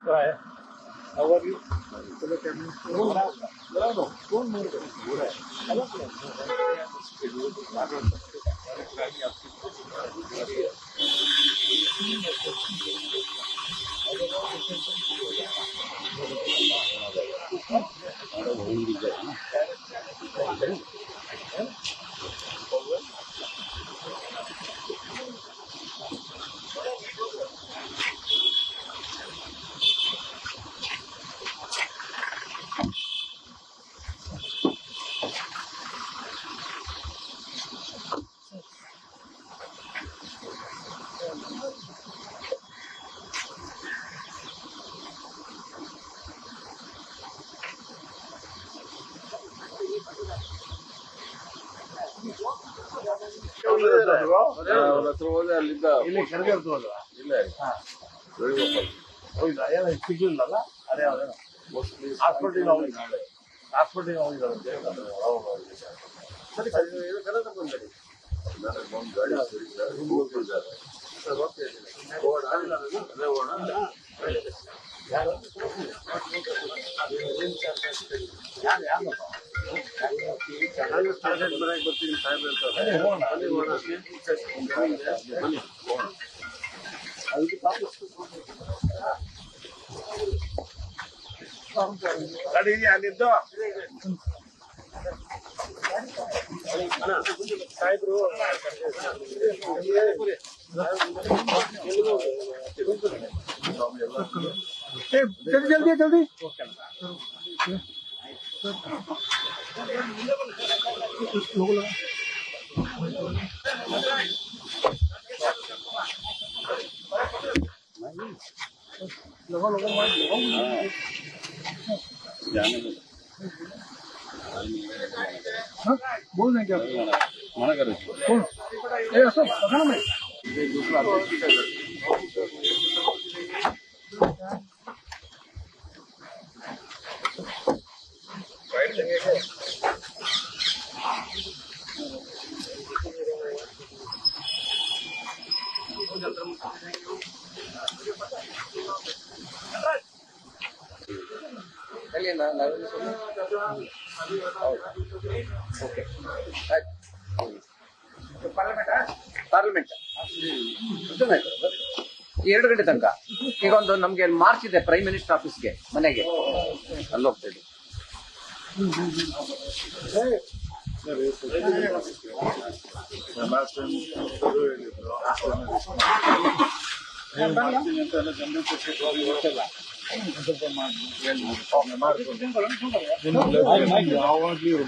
Right. How are you? ಅಲ್ಲಿಂದ ಇಲ್ಲಿ ಕರ್ಗಿರ್ತದಲ್ವಾ ಇಲ್ಲ ಹೋಗಿಲ್ಲ ಏನು ಸಿಗ್ಲಿಲ್ಲಲ್ಲ ಅದೇ ಅದೇನೋ ಹಾಸ್ಪಿಟ್ಲಿಗೆ ಹೋಗಿಲ್ಲ ಹಾಸ್ಪಿಟ್ಲಿಗೆ ಹೋಗಿದ್ದಾರೆ ಸರಿ ಸರಿ ಕರೆದ ಬಂದಡಿ ಒಂದು ಗಾಡಿ ಹೋಗ್ತಿದ್ದಾರೆ ಅದೇ ಓಣ ಯಾರು ಯಾರಪ್ಪ ಬರ್ತೀನಿ ಸಾಹೇಬ್ ಹೇಳ್ತಾರೆ ಬನ್ನಿ ಹೋಗೋಣ ಗಾಡಿ ಇದೆಯಾ ಅಲ್ಲಿದ್ದು ಸಾಹೇಬ್ರು ಜಲ್ದಿ ಜಲ್ದಿ बोल रहे क्या मना कर कौन सब पता ना मैं दूसरा ಪಾರ್ಲಿಮೆಂಟ್ 2 ಗಂಟೆ ತನಕ ಈಗ ಒಂದು ನಮ್ಗೆ ಮಾರ್ಚ್ ಇದೆ ಪ್ರೈಮ್ ಮಿನಿಸ್ಟರ್ ಆಫೀಸ್ಗೆ ಮನೆಗೆ ಅಲ್ಲಿ ಹೋಗ್ತಾ ಇದ್ದೀವಿ. ಯಾವಾಗ್ಲೂ